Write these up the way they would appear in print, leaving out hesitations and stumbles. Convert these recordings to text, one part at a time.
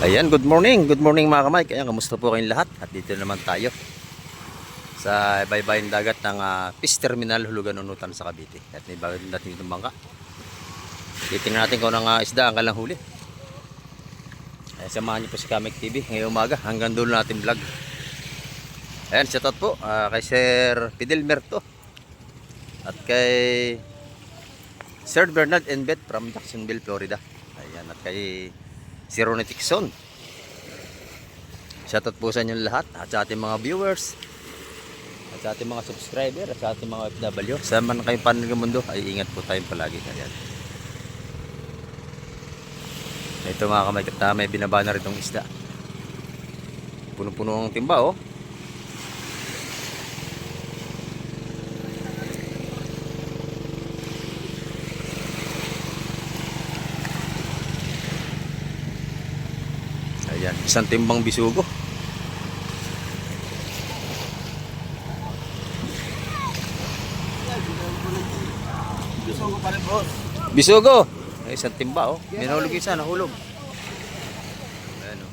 Ayan, good morning mga kamay. Kaya kamusta po kayong lahat? At dito naman tayo sa baybayin dagat ng Fish Terminal, Hulugan, Unutan sa Cavite. At may bagay natin itong bangka. Titingnan natin kung anong isda ang kalang huli. Samahan niyo po si Kamek TV ngayong umaga hanggang dulo natin vlog. Ayan, shoutout po kay Sir Fidel Merto at kay Sir Bernard and Beth from Jacksonville, Florida. Ayan, at kay si Ronnie Tixon. Shoutout po sa inyo lahat at sa ating mga viewers at sa ating mga subscriber at sa ating mga OFW. Saan man kayong panig ng mundo ay ingat po tayong palagi. Ayan. Ito mga kamay, may binaba na rin itong isda. Puno-puno ang timba oh. Ayan, isang timbang bisugo. Bisugo pa rin, boss. Bisugo! Ay, isang timba oh. Minahulog yung isa, nahulog. Ayan oh.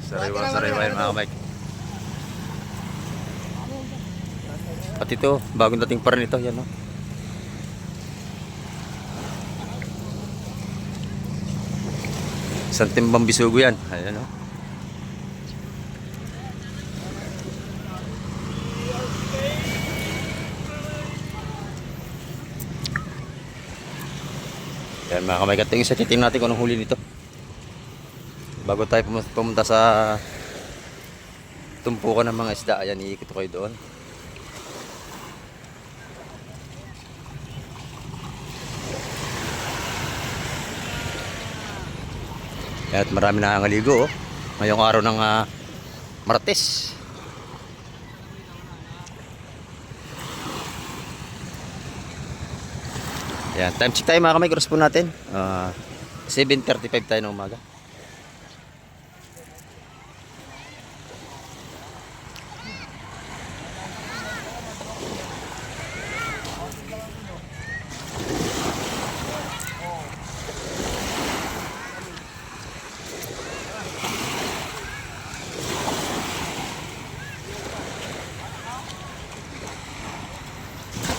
Sariwa yun mga kamay. At ito, bagong dating pa rin ito. Yan oh. Isang timbang bisugo yan. Ayan o. Ayan mga kamay, kating isa titingnan natin kung anong huli nito bago tayo pumunta sa tumpukan ng mga isda. Ayan, iikot ko kayo doon. At marami na nangaligo oh. Ngayong araw ng Martes. Yan, time check tayo mga kamay, cross po natin 7:35 tayo ng umaga.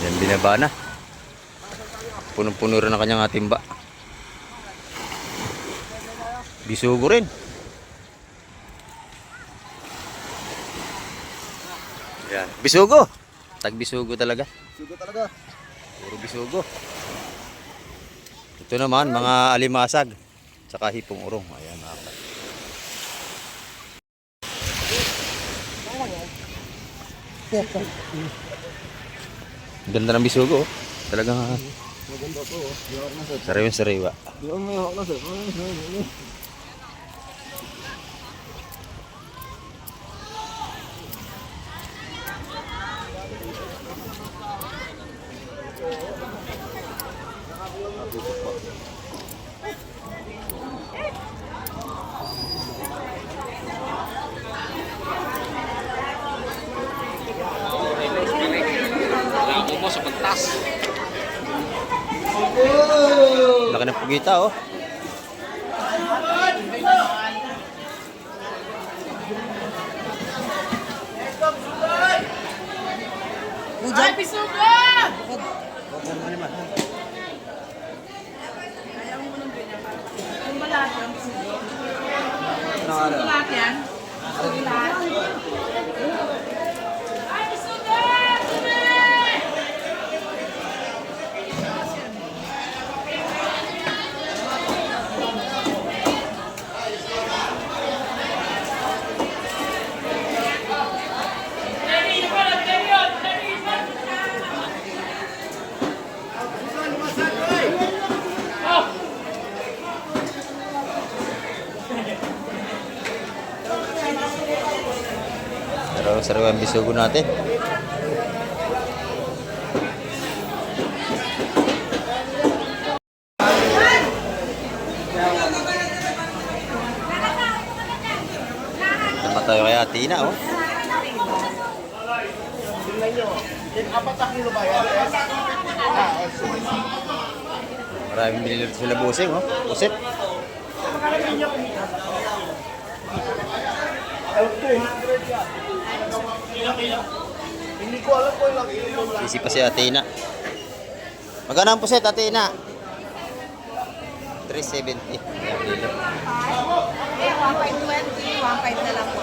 Yan, binaba na. Punong-puno rin ang kanyang timba. Bisugo rin. Yan, bisugo. Tag-bisugo talaga. Bisugo talaga. Puro bisugo. Ito naman, mga alimasag. Tsaka hipong urong. Ayan, mga kapatid. Ganda ng bisugo. Talagang Maganda po. Yawak na, sir. sariwa. Yawak na, sir. Lako mo sa pentas. Laki ng pugita oh. Ay, bisugo! Yung balat yung bisugo. Bisugo lahat yan. Bisugo lahat. Ay, bisugo! Sariwa ang bisugo natin. Tama tayo kay Atina oh. Apat na kilo ba yan? Maraming binili sila busing oh. Pusit. Hindi ko alam kung ilang kilo lang. Busy pa si Athena. Magkano ang puset, Athena? 370. Ayan, kilo. Eh, 1.20, 1.5 na lang po.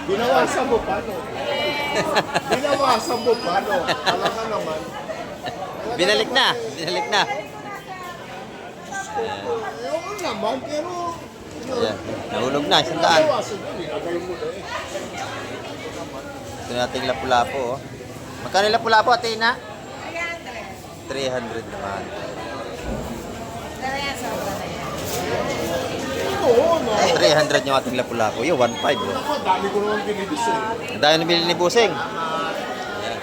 Binawasan mo pa, no? Binawasan mo pa, no? Alam ka naman. Binalik na. Binalik na. Oo naman, pero... Ayan, nahulog na, 100. Binawasan mo, nilagay mo na eh. Ito nating lapu-lapu, oh. Magkano yung lapu-lapu, Athena? 300. 300 naman. Dala yan, sobra na yan. Oo, no? 300 yung ating lapu-lapu. Yung 1.5, oh. Ako, dami ko naman binibis eh. Ang dami nabili ni Busing. Ayan.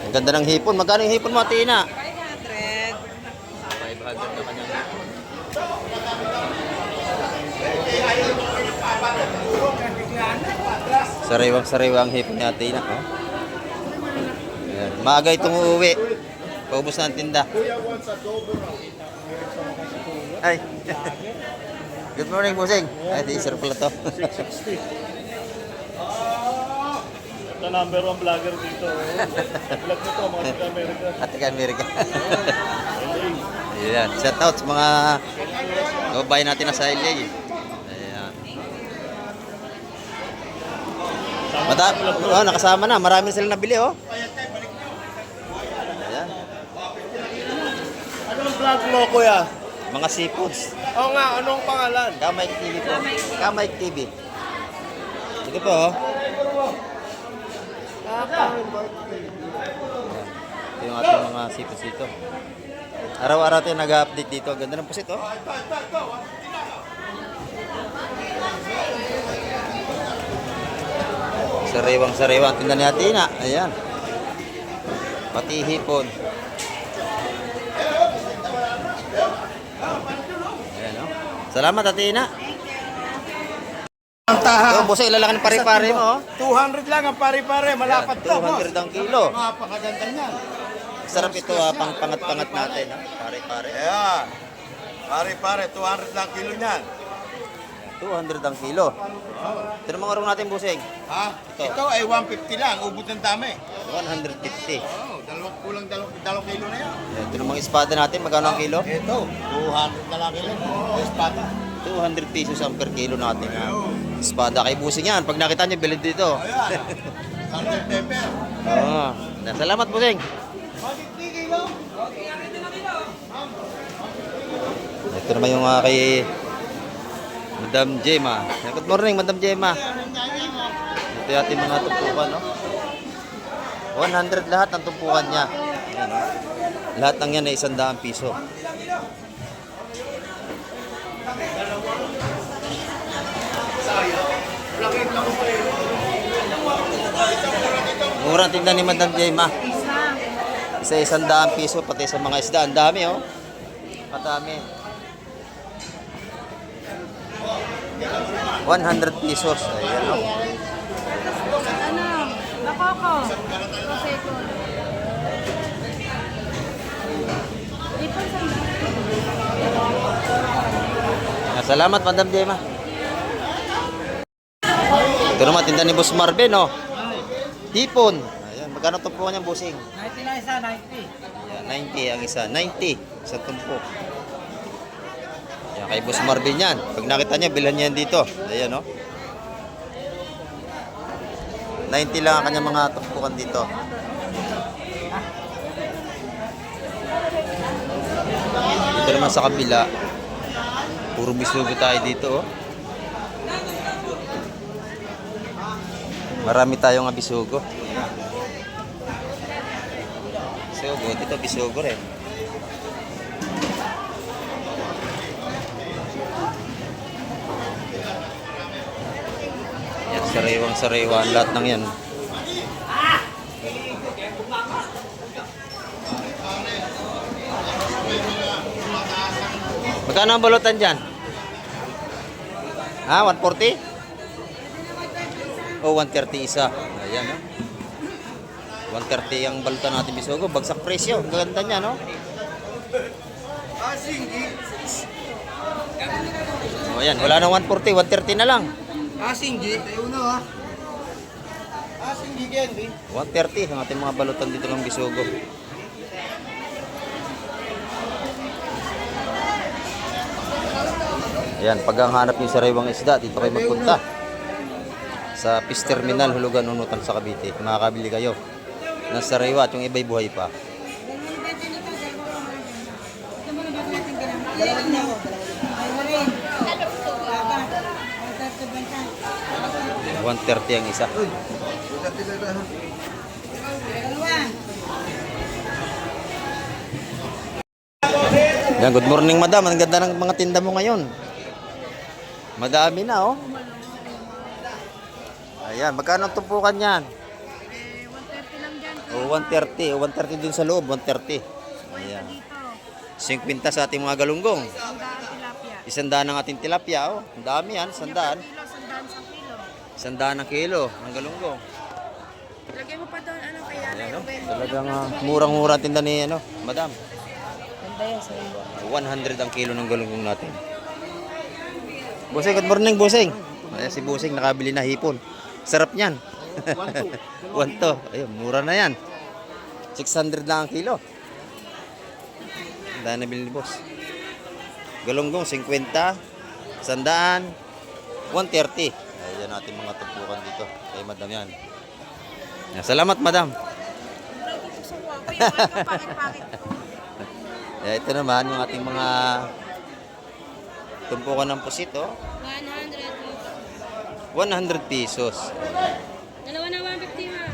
Ang ganda ng hipon. Magkano yung hipon mo, Athena? 500. 500 na kanyang hipon. Sariwang-sariwang hipon ni Athena. Oh. Ayan. Maaga itong uuwi. Paubos na ang tinda. Kuya wants adobo raw. Ay. Good morning, Busing. Ay, teaser pala to. 660. The number one vlogger dito. Vlog mo to, mga taga-America. At Amerika. Ayan. Shout out sa mga kababayan natin na sa LA. Ayan. Oh, nakasama na. Marami sila nabili, oh. Ayan. Anong vlog mo, kuya? Mga seafoods. Oo nga, anong pangalan? Kamaik TV po. Kamaik TV. Ito po, oh. Ito yung ating mga seafoods dito. Araw-araw tayo nag-update dito. Ganda ng pusit, oh. Sariwang-sariwang tinda ni Athena. Ayan. Pati hipon. Ayan, oh. Salamat, Athena. Ang taha. Ito, busa ilalaki ng pare-pare mo, oh. 200 lang ang pare-pare, malapad to, boss. 200 ang kilo. Napakaganda niyan. Sarap ito, pang pangat-pangat natin, ha? Pare-pare. Ayan. Pare-pare, 200 lang kilo niyan. 200 ang kilo. Ito namang araw natin, Busing. Ha? Ito. Ito ay 150 lang, ubod ng dami. 150. Oh, kulang 2 kilo na yan. Ito namang espada natin, magkano ang kilo? Ito, 200 na lang kilo. Espada. 200 pesos ang per kilo natin. Ha? Espada kay Busing yan. Pag nakita nyo, bilid dito. Ayan. Salt pepper. Oo. Salamat, Busing. Ito naman yung kay Madam Gemma. Good morning, Madam Gemma. Ito yung ating mga tumpukan, no? 100 lahat ang tumpukan niya. Ayan, no? Lahat ng yan ay 100 piso. Murang tinda ni Madam Gemma. Isa 100 piso, pati sa mga isda. Ang dami, oh. Patami. 100 pesos. Ayan, oh. Ano? Nakoko. Prosecco. Ipon sa Salamat, Madam Gemma. Ito naman, tinda ni Boss Marvin, oh. Hipon. Ayan, magkano tumpukan niyang Busing? 90 na isa, 90. Ayan, 90 ang isa. 90 sa tumpok. Ayan, kay Boss Marvin yan. Pag nakita niya, bilhan niya yan dito. Ayan, oh. 90 lang ang kanyang mga tumpukan dito. Dito naman sa kabila, puro bisugo tayo dito, oh. Marami tayong bisugo. Bisugo, dito bisugo rin. Yan, sariwang-sariwa lahat ng yan. Magkano ang balutan dyan? Ha? 140? O 130 isa. Ayan, no? 130 ang balutan natin bisugo. Bagsak presyo. Ang ganda niya, no? O yan, wala nang 140, 130 na lang. Singgi, tayo na ha. Singgi Candy. 130 ang ating mga balutan dito ng bisugo. Ayan, pag ang hanap niyo sa sariwang isda, dito kayo magpunta. Sa Fish Terminal, Hulugan, Unutan sa Cavite. Makakabili kayo ng sariwa at yung iba'y buhay pa. 130 ang isa. Yan, good morning madam. Ang ganda ng mga tinda mo ngayon. Madami na oh. Ayan, magkano ang tumpukan yan? 130 lang dyan. O 130, o 130 din sa loob, 130. Ayan. 50 sa ating mga galunggong. Sandaan tilapia. 100 ang ating tilapia oh. Ang dami yan, 100. Sandaan sa kilo. 100 ang kilo ng galunggong. Lagay mo pa doon, ano, kaya na Ayan, yung oh. Talagang murang-mura ang tinda ni ano, madam. Ganda yan sa iyo. 100 ang kilo ng galunggong natin. Busing, good morning, Busing. Ayan si Busing, nakabili na hipon. Sarap niyan. 1 to. Ayun, mura na yan. 600 lang ang kilo. Dahil nabili ni boss. Galunggong, 50. 100. 130. Ayan natin mga tumpukan dito. Kay madam yan. Ayan, salamat, madam. Ito naman yung ating mga tumpukan ng pusit, oh. 100 pesos. Dalawa na 150 ha.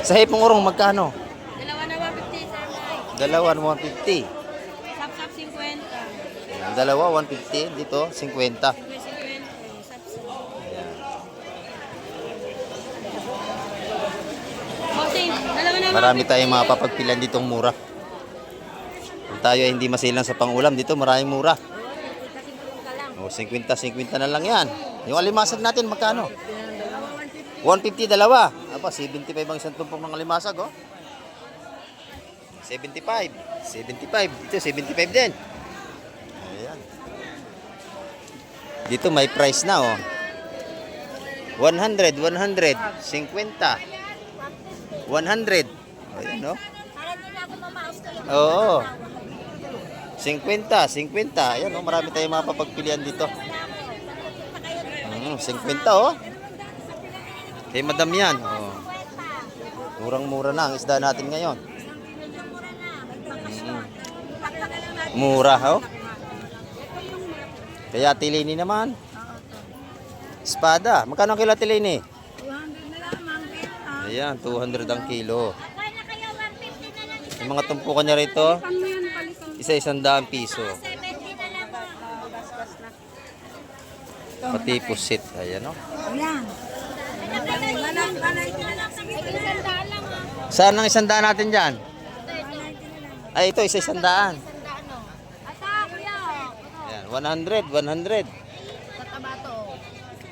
Sa hipong urong, magkano? Dalawa na 150 sir Mike. Dalawa, 150. Sap-sap 50. Ang dalawa, 150. Dito, 50. May 50. Sap-sap. Bossing, dalawa na Marami tayong mapapagpilan ditong mura. Kung tayo ay hindi masilang sa pangulam, dito maraming mura. Kasi bulong ka lang. O, 50 na lang yan. Yung alimasag natin, magkano? 150 dalawa. Aba, 75 ang isang tumpok ng alimasag, oh. 75. 75. Dito, 75 din. Ayan. Dito may price na, oh. 100, 100, 50. 100. Ayan, no? Para hindi na ako mamaos kayo. Oo. 50, 50. Ayan, oh, marami tayong mapapagpilian dito. 50, oh. Kay madam yan. Oh. Murang-mura na ang isda natin ngayon. Mura, oh. Kaya tilini naman. Espada. Magkano ang kilo tilini? 200 na lang, mang Ayan, 200 ang kilo. Yung mga tumpukan niya rito, isa-100 piso. Pati pusit. Ayan, oh. Ayan. Saan ang 100 natin dyan? Ay, ito, isa-100. Ayan, 100, 100.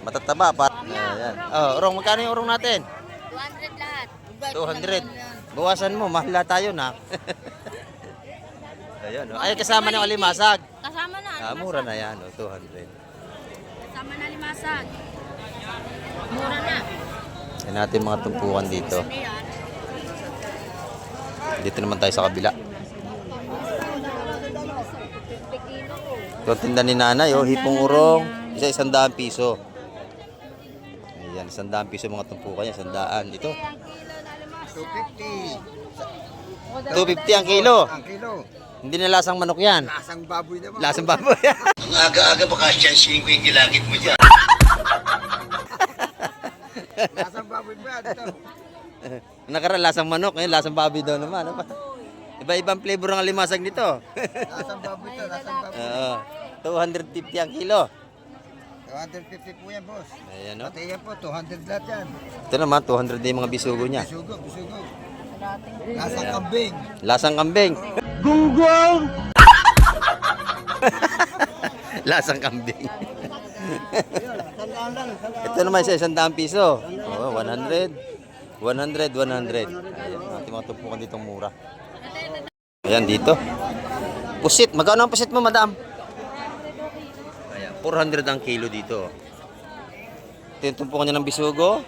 Matataba pa. Ayan. Oh, urong, magkano yung urong natin? 200 lahat. 200. Bawasan mo, mahal tayo na. Ayan, oh. Ay, kasama ng alimasag. Kasama na. Ah, mura na yan, oh, 200. Kasama na limasag. Mura na. Yan natin mga tumpukan dito. Dito naman tayo sa kabila. Ito ang tinda ni nanay, oh, hipong urong. Isa-100 piso. Ayan, 100 piso mga tumpukan niya, 100. Dito. 250. 250 ang kilo. Ang kilo. Hindi na lasang manok yan. Lasang baboy naman. Lasang baboy. Ang aga-aga baka siyansihin ko yung gilagid mo dyan. Lasang baboy ba? Ito. Nakaraan lasang manok, ngayon lasang baboy daw naman. Ano ba? Iba-ibang flavor ang alimasag nito. Lasang baboy ito. Lasang baboy. Oo. 250 ang kilo. 250 po yan, boss. Ayan, no? Pati yan po, 200 lahat yan. Ito naman, 200 na yung mga bisugo niya. Bisugo, bisugo. Lasang kambing. Lasang kambing. Gunggong! Lasang kambing. Ito naman sa 100 piso. Oh, 100. 100, 100. Ayan, natin mga tumpukan ditong mura. Ayan, dito. Pusit. Magkano ang pusit mo, madam? Ayan, 400 ang kilo dito. Ito yung tumpukan niya ng bisugo.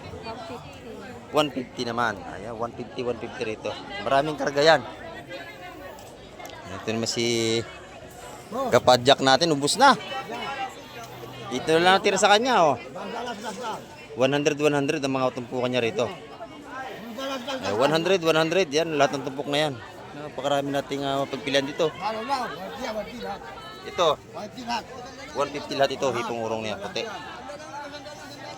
150 naman. Ayan, 150, 150 rito. Maraming karga yan. Ito naman si kapadyak natin. Ubus na. Ito na lang natira sa kanya, oh. 100, 100 ang mga tumpukan niya rito. 100, 100. Yan, lahat ng tumpok na yan. Napakarami nating pagpilian dito. Ito, 150 lahat ito. Hipong urong niya, puti.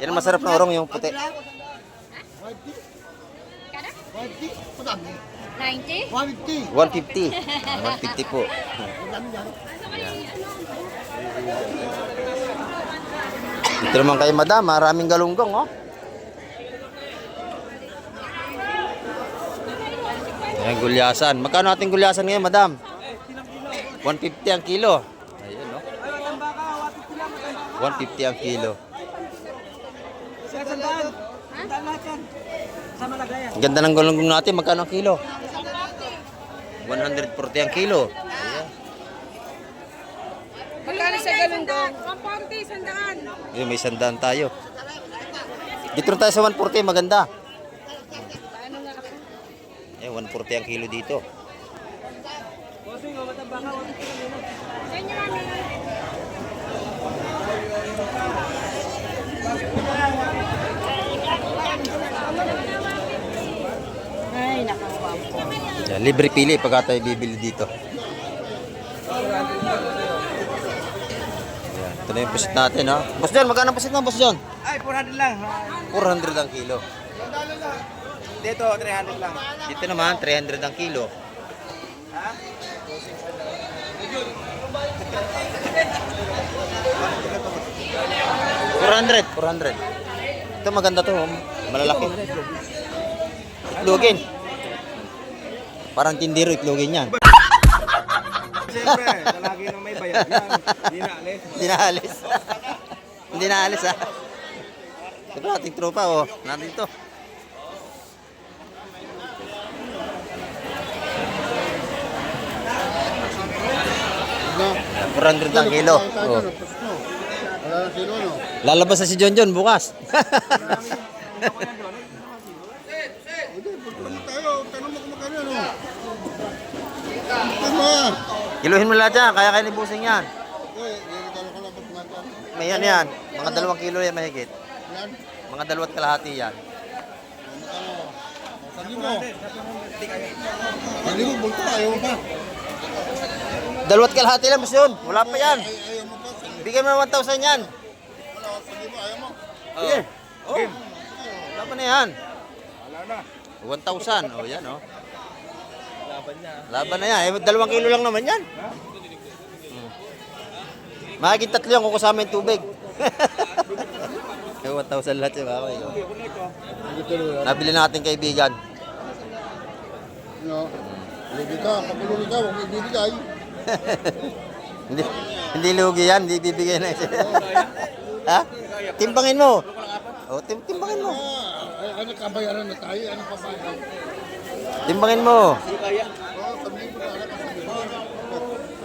Yan ang masarap na urong, yung puti. 90? 150. 150 po. Ayan. Ito naman kay madam, maraming galunggong, oh. Ayan, gulyasan. Magkano ating gulyasan ngayon, madam? 150 ang kilo. Ayun, no? 150 ang kilo. Ang ganda ng galunggong natin. Magkano ang kilo? 140 ang kilo. Ayan. Magkano sa galunggong? 140, sandaan. Ayun, may 100 tayo. Dito rin tayo sa 140. Maganda. Eh, 140 ang kilo dito. Ay, nakakuha po. Yan, libre pili pagka tayo bibili dito. Yan, ito na yung pusit natin, ha? Boss John, magkano ang pusit mo, Boss John? Ay, 400 lang. 400 ang kilo. Dito, 300 lang. Dito naman, 300 ang kilo. $400. Ito maganda to, malalaki. Itlogin. Parang tindiro itlogin yan. Siyempre, palagi nang may bayad yan. Hindi na alis. Hindi na alis. Hindi na alis, ha. Ito ating tropa, oh. Nandito. $400 ang kilo. Oh. Lalabas na si John John bukas. Kiluhin mo lahat yan, kaya kayo ni Busing yan. May yan. Mga 2 kilo yan mahigit. Mga 2 kalahati yan. Hindi mo, bulto, ayaw mo pa. 2 kalahati lang, Boss John. Wala pa yan. Bigyan mo ng 1,000 yan. Sige. Oh. Wala pa na yan. 1,000. Oh, yan, oh. Laban na yan. Eh, 2 kilo lang naman yan. Mahigit 3 yan kung kasama yung tubig. 1,000 lahat yung kakay. Nabili natin kaibigan. Lugi ka, kapulugi ka, huwag may bibigay. Hindi lugi yan, hindi bibigay na siya. Ha? Timbangin mo. Oh, timbangin mo. Ano kabayaran na tayo? Ano pabayaran? Timbangin mo.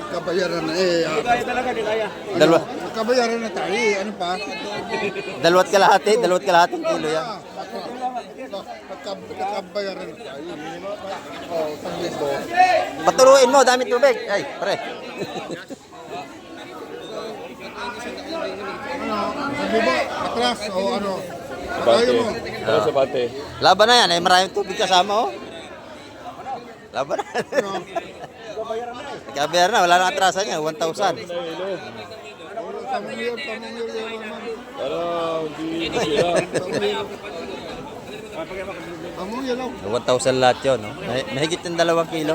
Kabayaran na eh. Kaya talaga, di kaya. Dalawa. Kabayaran na tayo eh. Ano pa? 2 kalahati, 2 kalahating kilo yan. Kabayaran na tayo. Oh, 1,000. Patuluin mo, dami tubig. Ay, pre. Ano? Sabi ba? Atras o ano? Tayo mo. Para sa bate. Laban na yan, ay maraming tubig kasama, oh. Laban na. Kabayaran na, wala nang atrasan niya, 1,000. Pamilya. Para hindi sila. Pamilya lang. 1,000 lahat yun, no? Mahigit yung 2 kilo.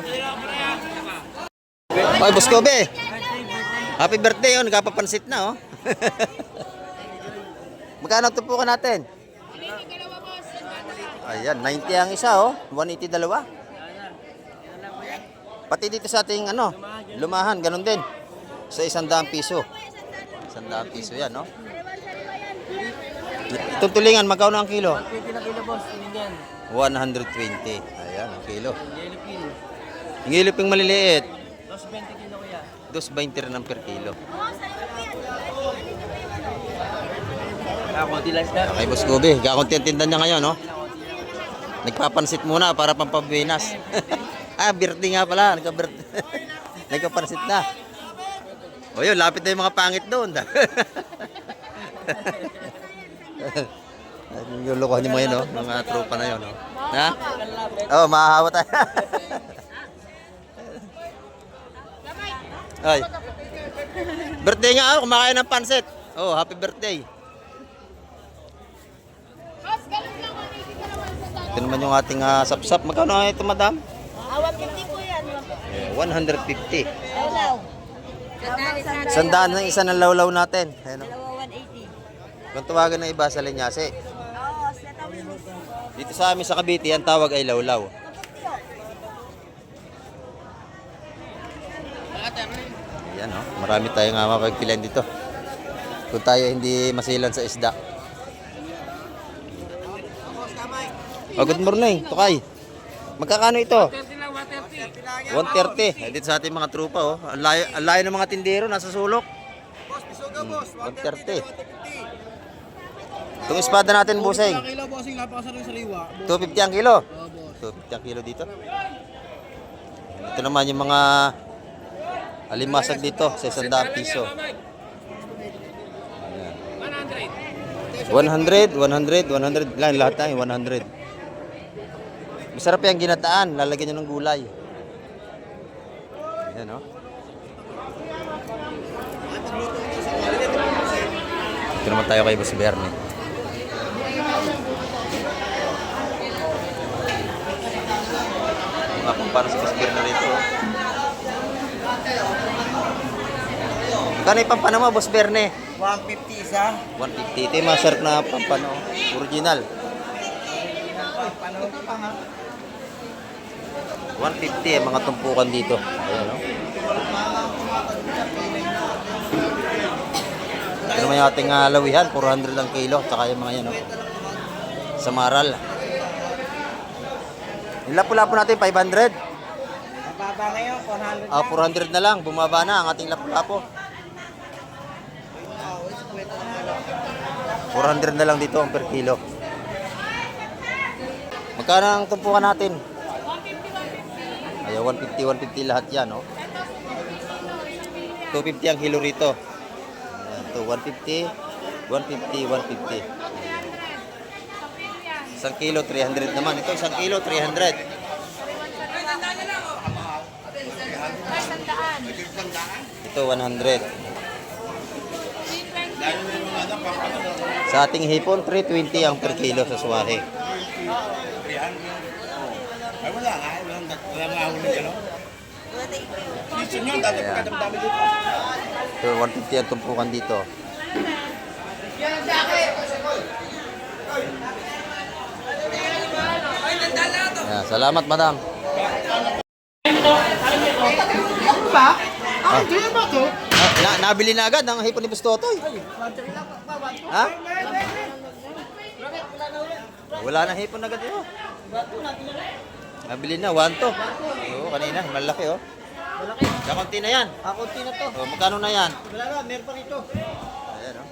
Oy, Boss Kobe. Happy birthday, oh. Nagpapansit na, oh. Magkano tupukan natin? Ayan, 90 ang isa, oh. 180 dalawa. Pati dito sa ating, lumahan, ganun din. Sa 100 piso. 100 piso yan, no? Itong tulingan, magkano ang kilo? 120 na kilo, boss. Indian. 120. Ayan, ang kilo. Yellow pin. Yung iliping maliliit, 220 kilo, kuya. 2.20 rin ang per kilo. Konti lang sir. Okay, Boss Kobe, kakunti ang tinda niya ngayon, no? Nagpapansit muna para pampabuenas. Birthday nga pala. Nagpapansit na. O yun, lapit na yung mga pangit doon. Yung lokohan niyo mo yun, no? Mga tropa na yun, no? Ha? Oo, mahahawa tayo. Ay. Birthday nga ako, kumakain ng pansit. Oh, happy birthday. Ito naman yung ating sapsap. Magkano nga ito, madam? 150 po yan. 150. Lawlaw. Sandaan ng isa ng lawlaw natin. Ayan, oh. Dalawa 180. Kung tawagan ng iba sa linyase. Oo, sa tawin mo. Dito sa amin sa Cavite, ang tawag ay lawlaw. Ayan, oh. Marami tayong mapagpilian dito. Kung tayo hindi masilan sa isda. Oh, good morning, Tukay. Magkakano ito? 130. Dito sa ating mga trupa, oh. Ang layo ng mga tindero, nasa sulok. 130. Itong espada natin, busing. Kilo, bossing. Napakasarang sariwa. 250 ang kilo. 250 ang kilo dito. Ito naman yung mga alimasag dito sa 100 piso. Ayan. 100, 100, 100. Lahat tayo, 100. Masarap yung ginataan. Lalagyan nyo ng gulay. Ayan, no? Ito naman tayo kay Boss Bernie. Mga kumpara sa Boss Bernie rito. Kano yung pampano mo, Boss Bernie? 150 isa. 150. Ito yung mga sharp na pampano. Original. 150 ang mga tumpukan dito. Ayan, no? Ito naman yung ating lawihan. 400 ang kilo. Tsaka yung mga yan, no? Sa Maral. Yung lapu-lapu natin, 500. Mababa ngayon, 400. 400 na lang. Bumaba na ang ating lapu-lapu. 400 na lang dito ang per kilo. Magkano ang tumpukan natin? Ayaw, 150 lahat yan, no? 250 ang kilo rito. Ayan, ito, 150, 150. Isang kilo, 300 naman. Ito, isang kilo, 300. Ito, 100. Sa ating hipon, 320 ang per kilo sa suwahe. Ay, wala nga. Wala nga ako ng gano'n. Dito nyo, dati pagkadamdami dito. So, 150 ang tumpukan dito. Ayan, salamat, madam. Ako ba? Ah, di ba to? Nabili na agad ang hipon ni Bustotoy. Ha? Wala na hipon agad yun. Nabili na, 1 to. Oo, kanina, malaki, oh. Malaki. Kakunti na yan. Kakunti na to. Oh, magkano na yan? Wala na, meron pa rito. Ayan, oh.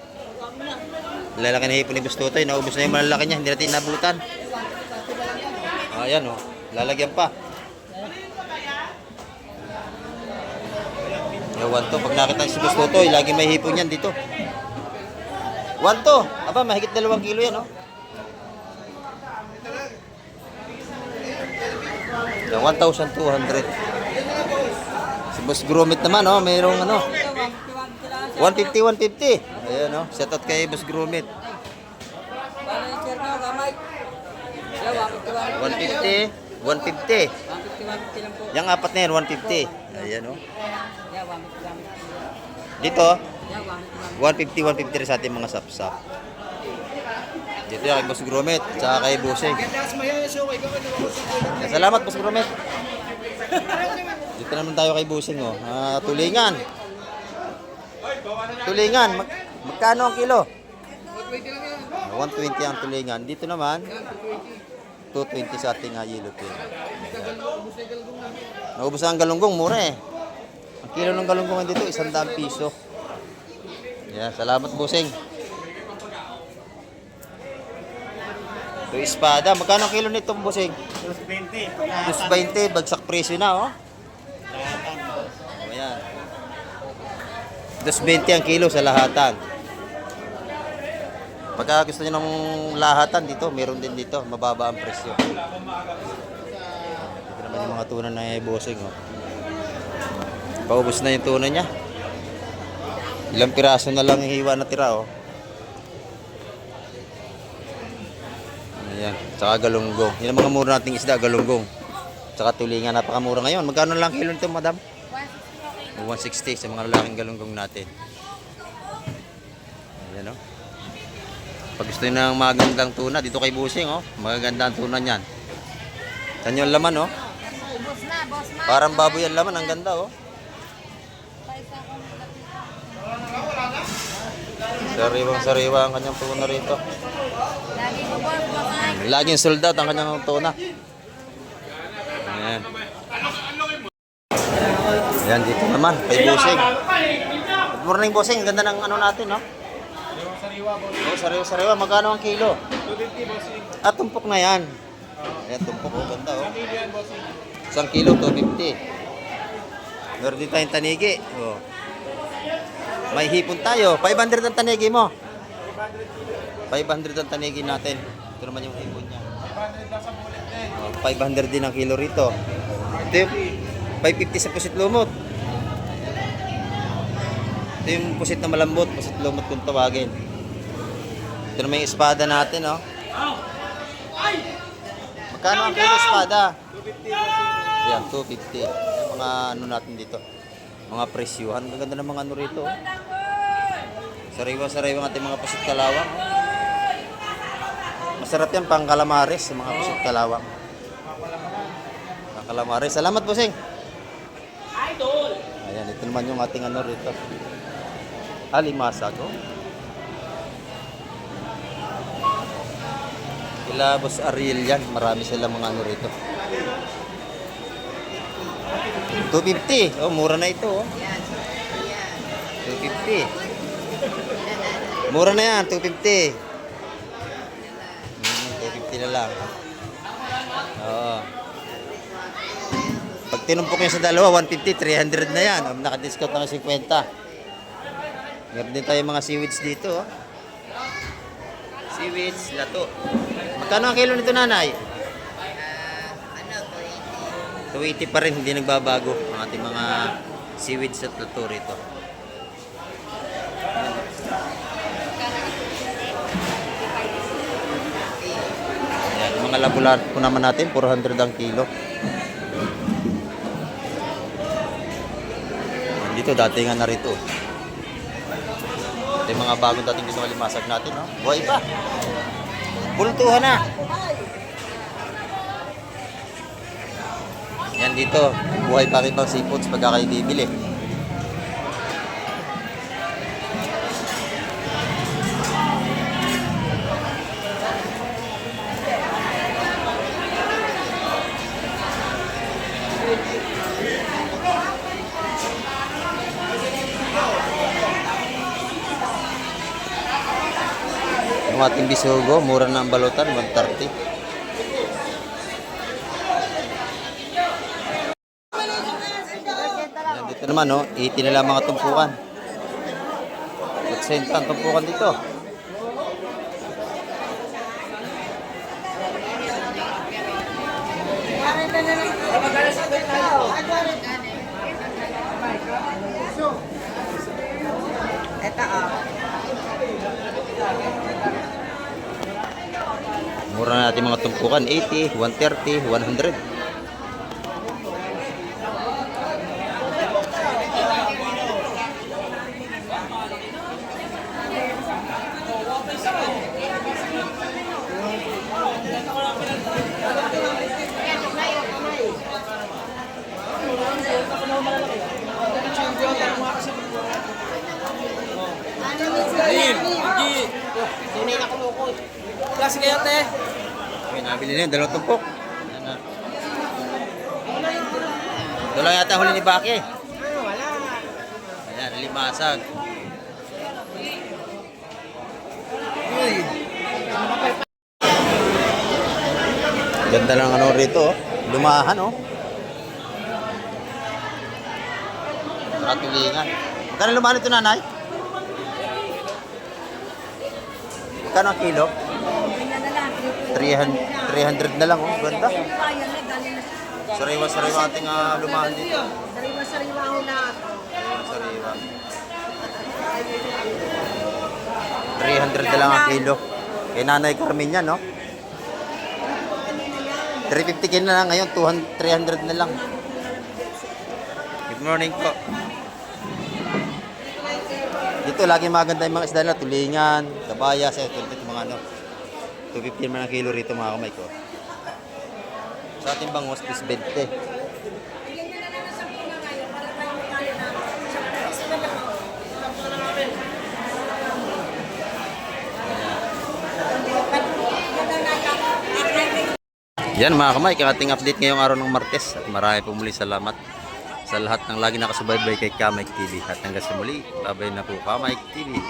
Lalaki na hipon ni Bustotoy. Naubos na yung malalaki niya. Hindi natin nabutan. Ayan, oh. Lalagyan pa. Yung 1 to. Pag nakita si Bustotoy, lagi may hipon yan dito. 1 to. Aba, mahigit 2 kilo yan, oh. Yung 1,200. Si Boss Gromit naman, oh, mayroong ano. 150. Ayan, oh. Shout out kay Boss Gromit. 150. 150. Yung apat na yan, 150. Ayan, oh. Dito, 150 rin sa ating mga sapsap. Dito yung kay Boss Gromit, tsaka kay Busing. Salamat, Boss Gromit. Dito naman tayo kay Busing, oh. Tulingan. Tulingan, magkano ang kilo? 120 ang tulingan. Dito naman, 220 sa ating yellow pin. Naubos ang galunggong, mura eh. Ang kilo ng galunggong dito, 100 piso. Yan, salamat bossing. Ito espada, magkano ang kilo nito bossing? 220. 220, bagsak presyo na oh. Ayan. 220 ang kilo sa lahatan. Pagka gusto niyo ng lahatan dito, meron din dito, mababa ang presyo. Ito naman yung mga tuna na bossing oh. Paubos na yung tuna niya. Ilang piraso na lang hiwa na tira oh. Ayan, tsaka galunggong. Yan ang mga mura nating isda, galunggong. Tsaka tulingan, napakamura ngayon. Magkano lang kilo nito, madam? 160 sa mga lalaking galunggong natin. Ayan oh. Pag gusto nyo ng magandang tuna, dito kay Busing oh. Magagandang tuna niyan. Saan yung laman oh? Boss na, boss na. Parang baboy ang laman, ang ganda oh. Sariwang-sariwa ang kanyang tuna rito. Lagi mo, boss, boss. Laging sold out ang kanyang tuna. Ayan. Ayan, dito naman, kay Busing. Good morning, Busing. Ganda ng ano natin, no? Oh, sariwa-sariwa. Magkano ang kilo? 250 bossing. At tumpok na yan. Ayan, tumpok. Oh, ganda, oh. Isang kilo, 250. Meron din tayong tanigi. Oh. May hipon tayo. 500 ang tanigi mo. 500 ang tanigi natin. Ito naman yung hipon niya. 500 din ang kilo rito. Ito yung 550 sa pusit lumot. Ito yung pusit na malambot, pusit lumot kung tawagin. Ito naman yung espada natin, oh. Magkano ang kilo espada? 250. Yan, 250. Yung mga ano natin dito. Mga presyuhan. Maganda ng mga ano rito, oh. Sariwa-sariwa ng ating mga pusit kalawang. Masarap yan pang calamares sa mga pusit kalawang. Pang calamares. Salamat, Busing. Ayan, ito naman yung ating ano rito. Alimasag, oh. Kila Boss Ariel yan. Marami sila mga ano rito. 250. Oh, mura na ito, oh. 250. Mura na yan, 250. 250 na lang. Oo. Pag tinumpok nyo sa dalawa, 150, 300 na yan. Naka-discount na 50. Meron din tayo mga seaweeds dito, oh. Seaweeds, lato. Magkano ang kilo nito, nanay? 280 pa rin, hindi nagbabago ang ating mga seaweeds at lato rito. Ayan, yung mga labulat po naman natin, 400 ang kilo. Dito, datingan na rito. Ito yung mga bagong dating dito malimasag natin, no? Buhay pa. Pultuhan na. Yan dito, buhay pa rin pang seafoods pagka kayo bibili. Yung ating bisugo, mura na ang balutan, 130. Yan, dito naman, no, 80 na lang mga tumpukan. 80 ang tumpukan dito. Ito, oh. Mura na natin mga tumpukan, 80, 130, 100. Tunay na kumukuha. Klase kayo, te. Okay, nabili na yun, dalawang tumpok. Ayan na. Ito lang yata huli ni Baki. Wala. Ayan, limasag. Ganda ng ano rito, oh. Lumahan, oh. Ratulingan. Magkano lumahan ito, nanay? Magkano ang kilo? Ganyan na lang. 300 na lang, oh. Ganda. Ayan na, galing na. Sariwa-sariwa ating lumahan dito. Sariwa-sariwa ho lahat. Sariwa. 300 na lang ang kilo. Kay Nanay Carmen yan, no? 350 kin na lang ngayon, 300 na lang. Good morning po. Dito lagi maganda yung mga isda nila, tulingan, kabaya, sa mga ano. 250 man ang kilo rito mga kamay ko. Sa ating bangus is 20. Yan mga kamay, ang ating update ngayong araw ng Martes. At marami po muli salamat sa lahat ng lagi nakasubaybay kay Kamay TV. At hanggang sa muli, babay na po Kamay TV.